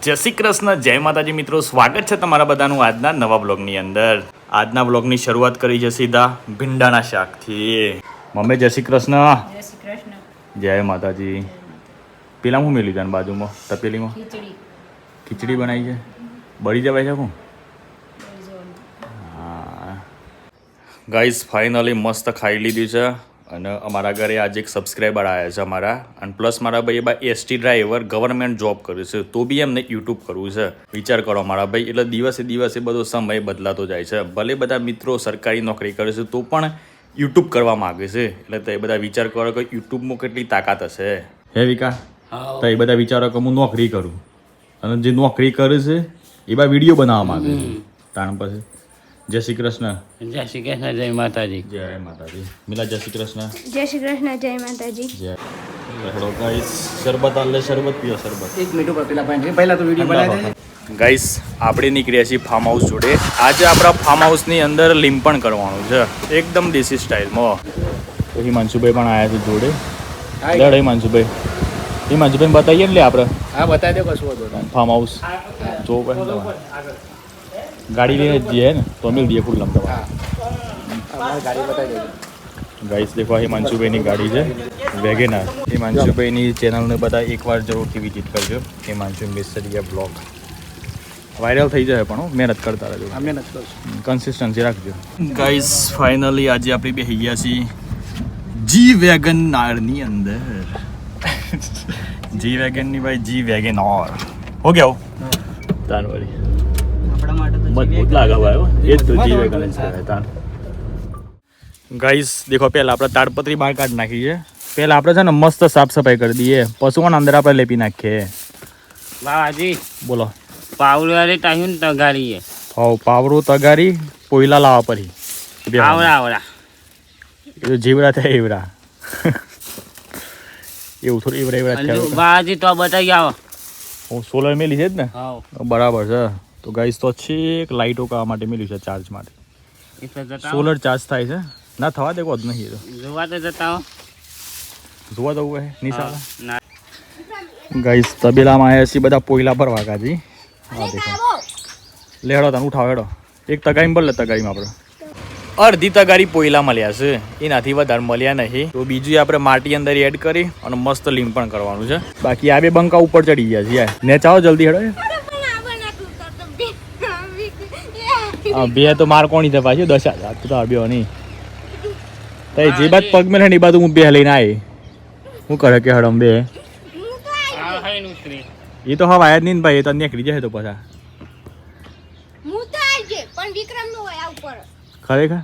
જય શ્રી કૃષ્ણ, જય માતાજી મિત્રો, સ્વાગત છે તમારા બધાનું આજના નવા બ્લોગની અંદર. આજના બ્લોગની શરૂઆત કરી છે સીધા ભીંડાના શાકથી. મમ્મી જય શ્રી કૃષ્ણ. જય શ્રી કૃષ્ણ. જય માતાજી. પેલા હું મેલી જાન બાજુમાં તપેલીમાં ખીચડી બનાવી છે. બળી જવાય છે હું. હા ગાઈઝ, ફાઇનલી મસ્ત ખાઈ લીધી છે. અને અમારા ઘરે આજે એક સબસ્ક્રાઈબર આવ્યા છે અમારા, અને પ્લસ મારા ભાઈ બા એસટી ડ્રાઈવર ગવર્મેન્ટ જોબ કરે છે, તો બી એમને યુટ્યુબ કરવું છે. વિચાર કરો મારા ભાઈ, એટલે દિવસે દિવસે બધો સમય બદલાતો જાય છે. ભલે બધા મિત્રો સરકારી નોકરી કરે છે તો પણ યુટ્યુબ કરવા માગે છે. એટલે તો એ બધા વિચાર કરો કે યુટ્યુબમાં કેટલી તાકાત હશે. હે વિકા? તો એ બધા વિચારો કે હું નોકરી કરું, અને જે નોકરી કરે છે એ બા વિડીયો બનાવવા માગે છે. તાણ પછી જય શ્રી કૃષ્ણ. જય શ્રી કૃષ્ણ, જય માતાજી. જય માતાજી. મિલા જય શ્રી કૃષ્ણ. જય શ્રી કૃષ્ણ, જય માતાજી. જય. થોડો ગાઈસ શરબત આલે, શરબત પીઓ, શરબત. એક મિનિટ ઉપર પેલા પાણી પહેલા તો વિડીયો બનાવી દે. ગાઈસ, આપણે નીકળ્યા છીએ ફાર્મ હાઉસ જોડે. આજે આપણા ફાર્મ હાઉસની અંદર લીંપણ કરવાનું છે, એકદમ દેશી સ્ટાઇલમાં. તો હિમાંશુભાઈ પણ આવ્યા છે જોડે. લડ હિમાંશુભાઈ, હિમાંશુભાઈ બતાવીએ ને લે આપણે. હા બતાવી દો, કશું વાંધો નહીં. ફાર્મ હાઉસ જો ગાડી લઈને જઈએ ને તો મિલ દઈએ ખુલ્લમ તમારે. ગાડી બતાવી દો. ગાઈસ દેખો, હિમાંશુભાઈની ગાડી છે વેગેનાર. હિમાંશુભાઈની ચેનલને બધા એકવાર જરૂરથી વિઝિટ કરજો. હિમાંશુ મિસ્ટરિયા બ્લોગ વાયરલ થઈ જાય, પણ મહેનત કરતા રહેજો, મહેનત કરશું, કન્સિસ્ટન્સી રાખજો. ગાઈસ, ફાઇનલી આજે આપણે બેસી ગયા છીએ જી વેગનારની અંદર. જી વેગનની ભાઈ, જી વેગનાર હો ગયા તાનવાળી. આપણા માટે તો મજબૂત લાગે ભાઈ, એ જ તો જી વેગન જ કહેવાય તાન. ગાઈસ દેખો, પહેલાં આપણે તાડપત્રી બહાર કાઢી નાખી છે. પહેલાં આપણે છે ને મસ્ત સાફ સફાઈ કરી દઈએ, પશુઓને અંદર આપણે લેપી નાખીએ. બાવાજી બોલો. પાવડે ટાઈમ તગારી હવ પાવરું તગારી પોયલા લાવવા પડી. આવડા આવડા એ જીવડા થાય એવડા. એવું થોડું એવડા એવડા થયા. બાવાજી તો બતાવી આવો. હું સોલર મેલી છે જ ને. હા બરાબર છે. તો ગાઈસ તો છેક લાઇટો કરવા માટે મેલ્યું છે, ચાર્જ માટે. એટલે જતા સોલર ચાર્જ થાય છે. ના થવા દેવો જ નહીં. જોવા તો જતા હો. જોવા જવું હોય નિશાળ. ના ગાઈસ તબેલામાં આવ્યા છીએ બધા પોયલા ભરવા કાજી. હા દેખો, લે હેડો તને ઉઠાવો હેડો. એક તગારી ભર લે. તગારીમાં આપણે અડધી તગારી પોયલા મળ્યા છે, એનાથી વધારે મળ્યા નહીં. તો બીજું આપણે માટી અંદર એડ કરી અને મસ્ત લીંપણ કરવાનું છે. બાકી આ બે બંકા ઉપર ચડી ગયા છે. ને ચાલો જલ્દી હેડો. હા બે તો માર કોણી છે પાછી 10,000 તો આવ્યો નહીં. તો જે બાદ પગ મેં એ બાદ હું બે લઈને આવી. શું કરે કે હડમ બે આ હઈ ઉતરી. એ તો હવે આયા જ નહીં ને ભાઈ, એ તો નીકળી જાય તો પાછા. હું તો આવજે, પણ વિક્રમ નો હોય આ ઉપર. ખરેખર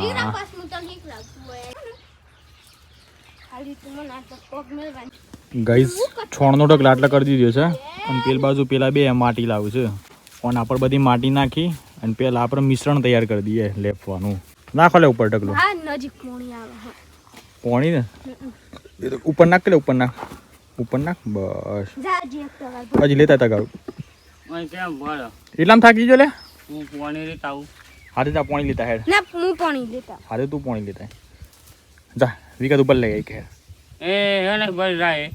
વિક્રમ હા. પાસ હું તો નીકળાતું હોય. ખાલી તું મને આ તો પગ મેલવાની. ગાઈસ છોણનો ઢગલો આટલા કરી દીધો છે, અને પેલ બાજુ પેલા બે માટી લાવું છે. અને આપણે બધી માટી નાખી અને પેલા આપણે મિશ્રણ તૈયાર કરી દઈએ લેપવાનું. નાખો લે ઉપર ઢગલો. હા નજીક પોણી આવે. હા પોણી ને એ તો ઉપર નાખ લે. ઉપર નાખ, ઉપર નાખ. બસ જાજી એક તો હજી લેતા તગારું. ઓય કેમ બોલો, એટલામાં થાકી જો લે. હું પોણી રીત આવું. હાથે તા પોણી લેતા હેડ. ના હું પોણી લેતા. હાથે તું પોણી લેતા જા. વિગત ઉપર લઈ કે એને બળ રાય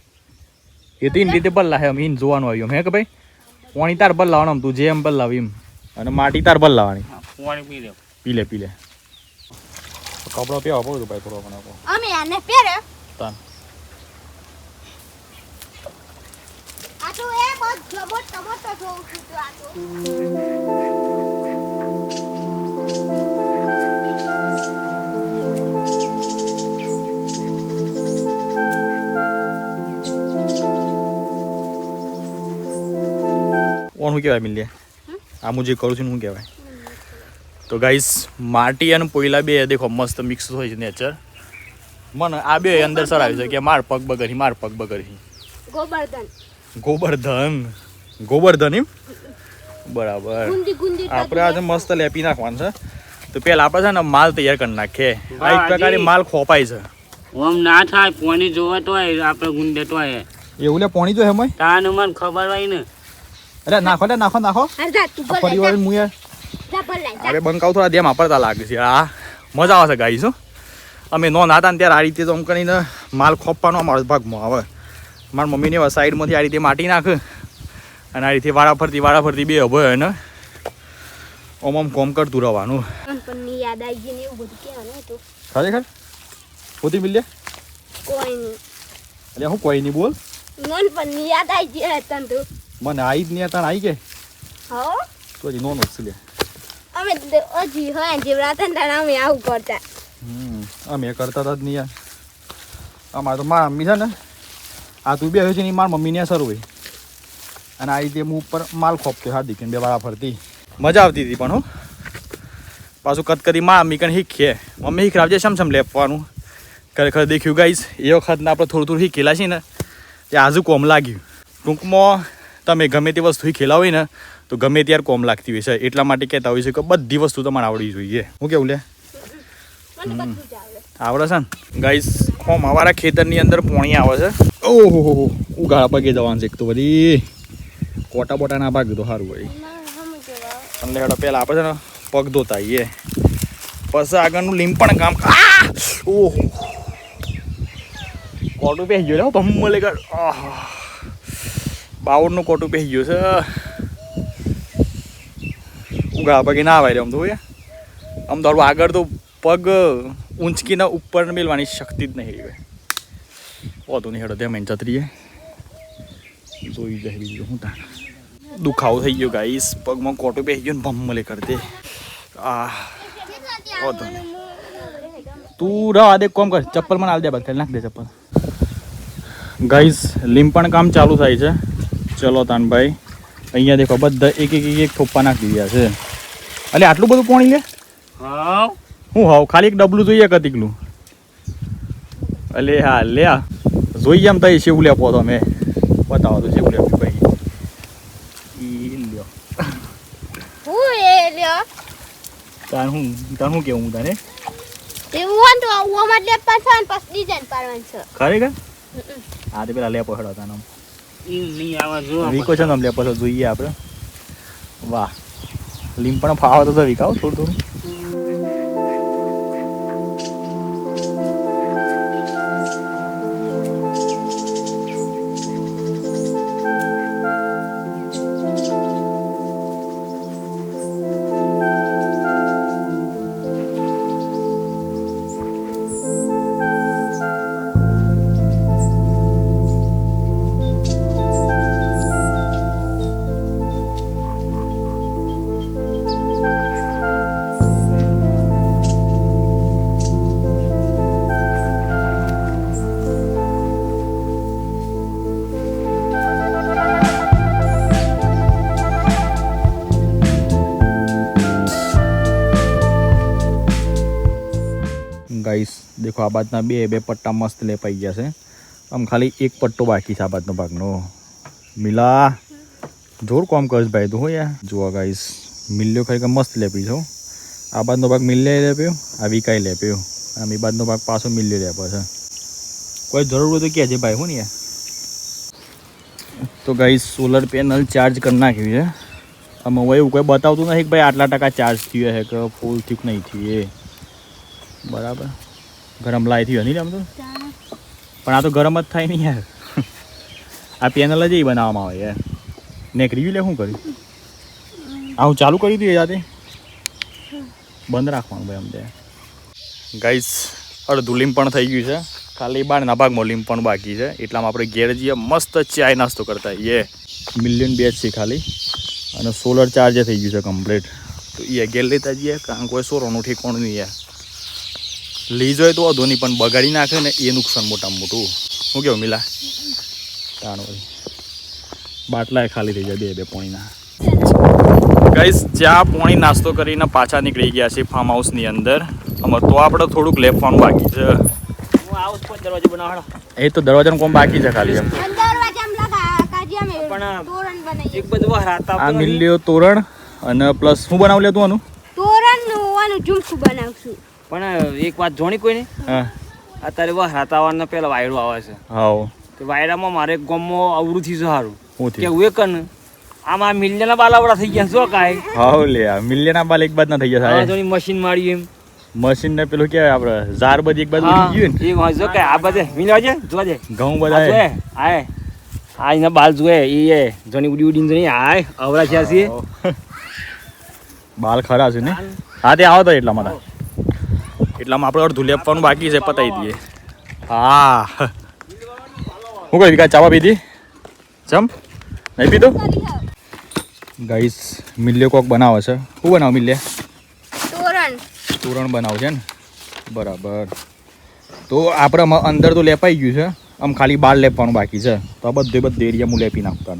એ તો એની રીતે બલ્લા હે. એમ જોવાનું આવ્યું હે કે ભાઈ પોણી તાર બદલાવાનું, તું જે એમ બદલાવ એમ, અને માટી તાર બદલાવાની. પોણી પી લે. પી લે પી લે. કપડો પીવા પડું ભાઈ થોડો ઘણો. અમે આને પહેરે. તાન આ તો એ બસ જબો ટમોટો જોઉં છું તો આ તો. ઓન શું કહેવાય મિલ્યા? આ હું જે કરું છું શું કહેવાય? તો ગાઈસ માટી અને પોયલા બે દેખો મસ્ત મિક્સ હોય છે નેચર. મને આ બે અંદર સરાવી છે કે માર પગ બગરી, માર પગ બગરી. ગોબરધન. ગોબરધન, ગોબરધન એમ બરાબર. ગુંદી ગુંદી આપણે આજે મસ્ત લેપી નાખવાનું છે. તો પેલા આપણે છે ને માલ તૈયાર કરી નાખીએ. આ એક પ્રકારે માલ ખોપાય છે. ઓમ ના થાય, પોણી જોવા તો આપણે ગુંદે તો એવું લે પોણી જો હે મય. તાને મને ખબર હોય ને. અરે નાખો લે, નાખો નાખો. અરધા તું બોલ. ફરી વાર હું યાર જા બોલ લા. હવે બંકાવ થોડા દેમ વાપરતા લાગે છે. આ મજા આવે છે ગાઈસ. અમે નો નાતા ને ત્યારે આ રીતે તો આમ કરીને માલ ખોપવાનો અમારો ભાગમાં આવે. મારા મમ્મીને સાઈડમાંથી આ રીતે માટી નાખે અને આ રીતે વાળા ફરતી બે ઉભો હોય ને આમ કોમ કરતું રહેવાનું. નાનપણની યાદ આવી ગઈ ને એવું બધું કહેવાનું હતું. ખરેખર પોતી મિલ્યા કોઈ નહીં. એટલે હું કોઈ નહીં બોલ. નાનપણની યાદ આવી ગઈ હતા તો. મને આવી જ નહીં હતા આવી કે હો તો હજી નોન જ લે. અમે હજી હોય જેવડા હતા ને ત્યારે અમે આવું કરતા. અમે કરતા હતા જ નહીં યાર. અમારે તો મારા મમ્મી છે ને આ તું બે હોય છે ને મારા મમ્મીને સર હોય અને આ રીતે હું ઉપર માલ ખોપતો હાર્દિક બે વાળા ફરતી મજા આવતી હતી પણ હો. પાછું કદી મા મમ્મી કણ શીખીએ મમ્મી શીખરાવજે સમ લેપવાનું ખરેખર દેખ્યું ગાઈશ એ વખતને આપણે થોડું શીખેલા છીએ ને તે આજુ કોમ લાગ્યું. ટૂંકમાં તમે ગમે તે વસ્તુ શીખેલા હોય ને તો ગમે ત્યારે કોમ લાગતી હોય છે. એટલા માટે કહેતા હોય છે કે બધી વસ્તુ તમારે આવડવી જોઈએ. હું કેવું લે મને બધું જ આવડે. આવડે છે ને ગાઈસ હોમ અમારા ખેતરની અંદર પોણી આવે છે. ઓહો ઉગાડા પગે જવાનું છે એક તો બધી કોટા બોટા ના ભાગ્યું તો સારું વળી. એટલે હેડો પહેલાં આપણે છે ને પગ ધોતા આવીએ પછી આગળનું લીંપણ કામ. ઓહો કોટું પહેરી ગયો લે ભમ મળે કર બાવળનું કોટું પહેરી ગયું છે. ઉગાડા પગે ના આવે આમ તો આમ તો આગળ તો પગ ઊંચકીને ઉપર મેળવાની શક્તિ જ નહીં હોય. હોતું નહીં હેડો ત્યાં મેં છત્રીએ જોઈ જાય બીજું હું તાર દુખાવો થઈ ગયો ગાઈસ પગમાં કોટો બેસી ગયો ને ભમ્મલે કરતે. હોતું તું રવા દે કોમ કર ચપ્પલ મને આલ દે બાદ નાખ દે ચપ્પલ. ગાઈસ લીંપણ કામ ચાલુ થાય છે. ચલો તાનભાઈ અહીંયા દેખો બધા એક થોપ્પા નાખી દીધા છે. એટલે આટલું બધું પાણી લે હા હું હાવ ખાલી એક ડબલું જોઈએ કતીકલું. અલે હા લે જોઈએ એમ તઈ શેવું લેપો તમે બતાવો તો શેવું લેપો ભાઈ ઈ લ્યો હું એ લ્યો તાર હું કેવું હું તને એવું હોય તો આમાં લેપા છે ને પછી ડિઝાઇન પાડવાની છે. ખરેખર હા તે પેલા લેપો હેડો તાનો ઈ નહીં આવા જો વીકો છે ને લેપો તો જોઈએ આપણે. વાહ લીંપણ ફાવા તો વિકાવ થોડું ગાઈસ દેખો આ બાજના બે પટ્ટા મસ્ત લેપાઈ ગયા છે. આમ ખાલી એક પટ્ટો બાકી છે આ બાજનો ભાગનો. મિલા જોર કોમ કરીશ ભાઈ તું હો યાર. જુઓ ગાઈસ મિલ્યો ખરેખર મસ્ત લેપી છો. આ બાજનો ભાગ મિલ્લે લેપ્યો આ વિકાઈ લેપ્યો અને એ બાજનો ભાગ પાછો મિલ્યો લેપો છે. કોઈ જરૂર હોય તો કહેજે ભાઈ હું ને યાર. તો ગાઈસ સોલર પેનલ ચાર્જ કરી નાખ્યું છે. આમાં એવું કોઈ બતાવતું નથી કે ભાઈ આટલા ટકા ચાર્જ થયો છે કે ફૂલ થયું નહીં થયું એ બરાબર. ગરમ લાઈ થયું નહીં આમ તો પણ આ તો ગરમ જ થાય નહીં યાર. આ પેનલ જ એ બનાવવામાં આવે યાર. નેકરી લે શું કર્યું આ હું ચાલુ કરી દઉં જાતે બંધ રાખવાનું ભાઈ અમને. ગાઈસ અડધું લીંપણ થઈ ગયું છે. ખાલી બારના ભાગમાં લીંપણ બાકી છે. એટલામાં આપણે ઘેર જઈએ મસ્ત ચાય નાસ્તો કરતા એ મિલિયન બેચ છે ખાલી અને સોલર ચાર્જ થઈ ગયું છે કમ્પ્લીટ. તો એ ઘેર લેતા જઈએ કારણ કોઈ સોરોનું ઠેકોણું નહીં યાર. લઈ જાય તો વધુ નહીં પણ બગાડી નાખે ને એ નુકસાન મોટામાં મોટું. શું કેવું મિલા તાણ ભાઈ બાટલા ખાલી થઈ જાય બે પોણીના. ગાઈસ જ્યાં પોણી નાસ્તો કરીને પાછા નીકળી ગયા છે ફાર્મ હાઉસની અંદર. આમાં તો આપણે થોડુંક લેફવાનું બાકી છે. હું આવું જ દરવાજો બનાવવાનો એ તો દરવાજાનું કોમ બાકી છે ખાલી એમ. એક બધું હરાતા આ મિલ્યો તોરણ અને પ્લસ શું બનાવ લે તું આનું તોરણ ઝુમખું બનાવશું. પણ એક વાત જોણી કોઈ ને હા અત્યારે વાતાવરણ પેલા વાયરો આવે છે. હાવ તો વાયરામાં મારે ગામમાં અવરું થી સારું હું કે હું એક ને આમાં મિલિયનના બાલાવડા થઈ ગયા શું કાંઈ હાવ લે મિલિયના બાલ એક બાદ ના થઈ જશે. મશીન માર્યું એમ મશીન ને પેલું કેવાય આપણે ઝાર બધી એક બાજુ ઉડી ગયું ને એ જો કે આ બધે મિલવા છે જોજે ઘઉં બધા આય આ એના બાલ જોએ એ જોની ઉડી ઉડીને જોઈ હાય અવરા છે છે બાલ ખરા છે ને હા તે આવો તો એટલામાં આપણે અડધું લેપવાનું બાકી છે પતાવી દઈએ હા હું કઈ વિકા ચાવા પીધી ચમ નહીં પીધું ગાઈસ મિલ્યો કોક બનાવે છે શું બનાવો મિલ્યા તોરણ બનાવું છે ને બરાબર તો આપણે અંદર તો લેપાઈ ગયું છે આમ ખાલી બાર લેપવાનું બાકી છે તો આ બધે એરિયા હું લેપી નાખતા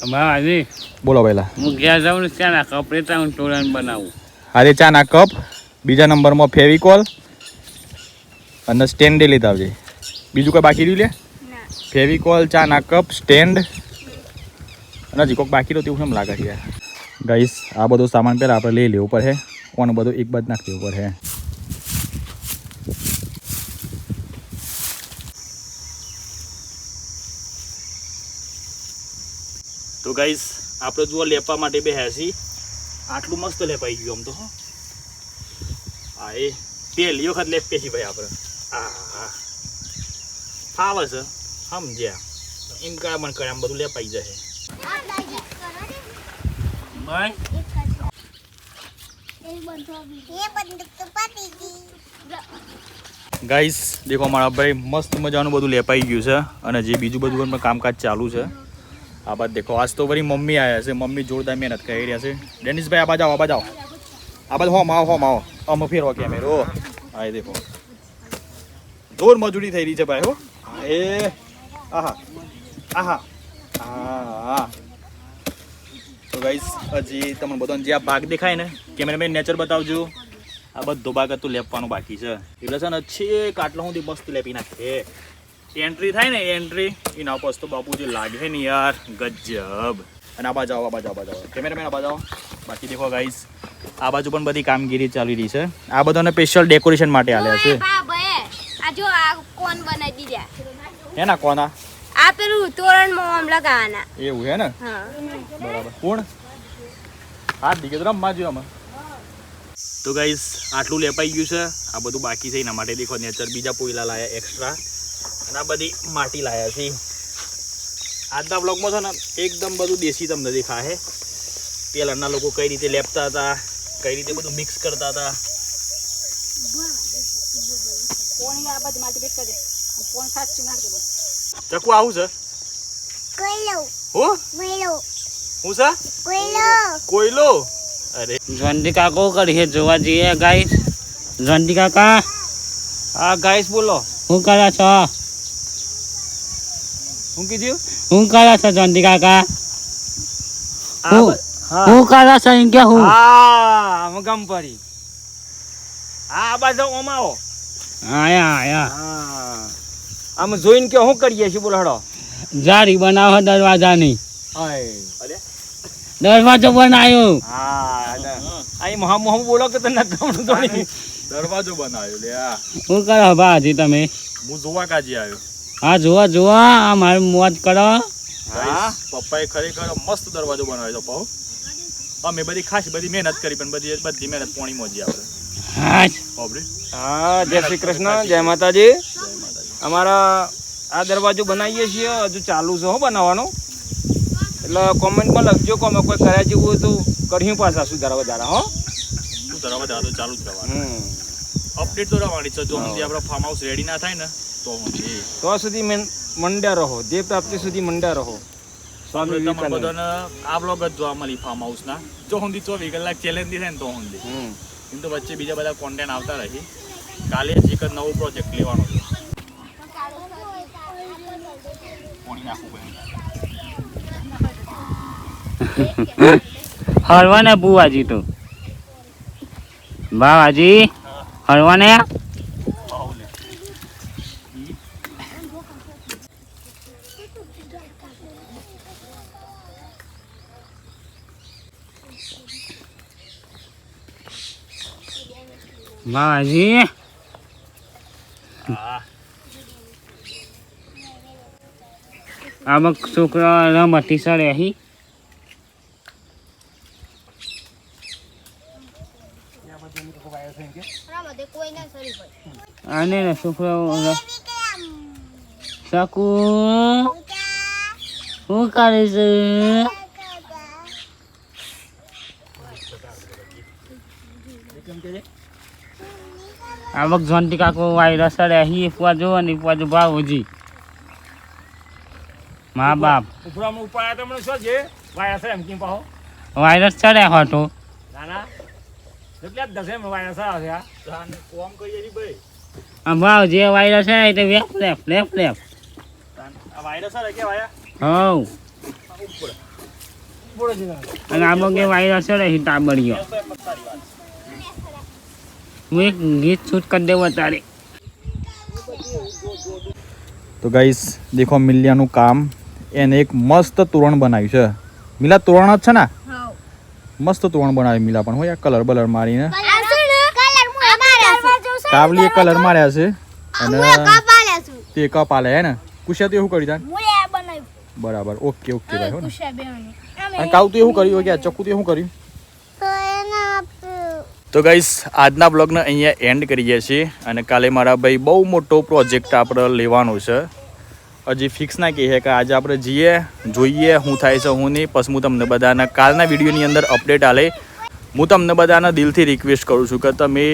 બાવાજી બોલો પહેલા હું ઘેર જાઉં ચા ના કપડે તાઉં તોરણ બનાવું અરે ચા ના કપ બીજા નંબરમાં ફેવિકોલ અને સ્ટેન્ડ લેતા આવજે બીજું કોઈ બાકી રહ્યું લે ફેવિકોલ ચા ના કપ સ્ટેન્ડ અને હજી કોઈક બાકી રહ્યું તેવું કેમ લાગે છે યાર ગાઈસ આ બધો સામાન પહેલાં આપણે લઈ લેવું પડે ઓને બધું એક બાદ નાખી દેવું પડે તો ગાઈસ આપણે જુઓ લેપવા માટે બે હેસી આટલું મસ્ત લેપાઈ ગયું આમ તો હા એ પહેલી વખત લેપ કે ભાઈ આપણે હા ફાવે છે સમજ્યા એમ કાંઈ મને કરે આમ બધું લેપાઈ જાય ગાઈસ દેખો મારા ભાઈ મસ્ત મજાનું બધું લેપાઈ ગયું છે અને જે બીજું બધું પણ કામકાજ ચાલુ છે આ બાદ દેખો આજ તો વળી મમ્મી આવ્યા છે મમ્મી જોરદાર મહેનત કરી રહ્યા છે ડેનિશભાઈ આ બાજ આવો આ બાદ હોમ આવો અમે ફેરવો કેમેરો હા એ દેખો જોર મજૂરી થઈ રહી છે ભાઈ હો એ આહા આહા હા તો ગાઈસ હજી તમને બધાને જે આ ભાગ દેખાય ને કેમેરામેન નેચર બતાવજો આ બધો ભાગ હતું લેપવાનું બાકી છે એટલે છે ને છેક આટલા સુધી મસ્ત લેપી નાખે એન્ટ્રી થાય ને એન્ટ્રી એના પર તો બાપુજી લાગે ને યાર ગજબ અને આ બાજુ કેમેરામેન આ બાજુ બાકી દેખો ગાઈસ આ બાજુ પણ બધી કામગીરી ચાલી રહી છે આ બધાને સ્પેશિયલ ડેકોરેશન માટે આલ્યા છે આ જો આ કોણ બનાવી દીધા હે ના કોના આ પેલું તોરણ માં લગાવવાના એવું હે ને હા બરાબર કોણ હાથ દીકે તો રમવા જો અમે તો ગાઈસ આટલું લેપાઈ ગયું છે આ બધું બાકી છે એના માટે દેખો નેચર બીજા પોઈલા લાયા એક્સ્ટ્રા અને આ બધી માટી લાયા છે આજના બ્લોગમાં છે ને એકદમ બધું દેશી તમને દેખાય પહેલાંના લોકો કઈ રીતે લેપતા હતા કઈ રીતે બધું મિક્સ કરતા હતા ચકુ આવું છે હું છે કોયલો અરે જોંડી કાકો કરીએ જોવા જઈએ ગાઈસ જોંડી કાકા હા ગાઈસ બોલો શું કરે છો શું કીધું શું કરે છો જોંડી કાકા હા શું કરે છો એમ કે હું હા અમે ગંપરી હા આ બાજુ ઓમાવો આયા હા આમ જોઈને કે શું કરીએ છીએ બોલો હડો જારી બનાવો દરવાજાની હાય દરવાજો બનાવ્યો હા અહીં મોહમ બોલો કે તને ગમતું તો નહીં દરવાજો બનાવ્યો લે આ શું કરો ભાજી તમે હું જોવા કાજી આવ્યો હા જોવા આ મારું મોજ કરો હા પપ્પાએ ખરેખર મસ્ત દરવાજો બનાવ્યો છે પાઉ અમે બધી ખાસ બધી મહેનત કરી પણ બધી મહેનત પોણી મોજી આપણે હા બાબરી હા જય શ્રી કૃષ્ણ જય માતાજી અમારા આ દરવાજો બનાવીએ છીએ હજુ ચાલુ છે હો બનાવવાનો એટલે કોમેન્ટમાં લખજો કે અમે કોઈ કર્યા જેવું હોય તો કર્યું પાછા સુધારા વધારા હો શું દરવાજા તો ચાલુ જ રહેવાનું અપડેટ તો રહેવાની છે જો સુધી આપણો ફાર્મ હાઉસ રેડી ના થાય ને તો તો સુધી મંડ્યા રહો જે પ્રાપ્તિ સુધી મંડ્યા રહો સ્વામી વિવેકાનંદ બધાને આ બ્લોગ જ જોવા મળી ફાર્મ હાઉસના જો સુધી 24 કલાક ચેલેન્જ થાય ને તો સુધી એમ તો વચ્ચે બીજા બધા કોન્ટેન્ટ આવતા રહી કાલે જ એક નવો પ્રોજેક્ટ લેવાનો છે પાણી નાખવું પડે હરવાને બુવાજી તો બાવાજી હરવાને બાવાજી આમાં છોકરા રમતી સડે અહીં આને ને છોકરાઓ શકુ શું કરે છે આ વખત જોનતી કાકો વાયરસ રહી પાજો અને પાજો ભાવજી મા બાપ ઉપરામાં ઉપાય તો મને શું છે વાયરસ એમ કેમ પાહો વાયરસ ચડે હતો નાના એટલે જ દસે વાયરસ આવે આ કોમ કરીએ છી ભાઈ આ ભાવ જે વાયરસ છે તે વેપ લેપ લેપ લેપ આ વાયરસ આવે કે વાયા હવ બોલો છે અને આ બગે વાયરસ ચડે છે તાબડિયો હું એક ગીત શૂટ કરી દેવું તારે તો ગાઈસ દેખો મિલિયાનું કામ એને એક મસ્ત તોરણ બનાવ્યું છે મિલા તોરણ જ છે ને મસ્ત તોરણ બનાવ્યું મિલા પણ હોય કલર બલર મારીને કાવલીએ કલર માર્યા છે અને તે કપ આલે હે ને કુશા તો એવું કરી તાન બરાબર ઓકે ઓકે ભાઈ હો ને અને કાવ તો એવું કર્યું કે ચક્કુ તો એવું કર્યું તો ગાઈસ આજના બ્લોગને અહીંયા એન્ડ કરીએ છીએ અને કાલે મારા ભાઈ બહુ મોટો પ્રોજેક્ટ આપણે લેવાનો છે હજી ફિક્સ ના કહે કે આજે આપણે જઈએ જોઈએ શું થાય છે હું નહીં પછી હું તમને બધાના કાલના વિડીયોની અંદર અપડેટ આલે હું તમને બધાના દિલથી રિક્વેસ્ટ કરું છું કે તમે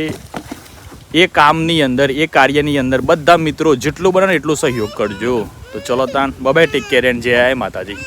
એ કામની અંદર એ કાર્યની અંદર બધા મિત્રો જેટલું બને એટલો સહયોગ કરજો તો ચલો તાન બાય ટેક કેર એન્ડ જય માતાજી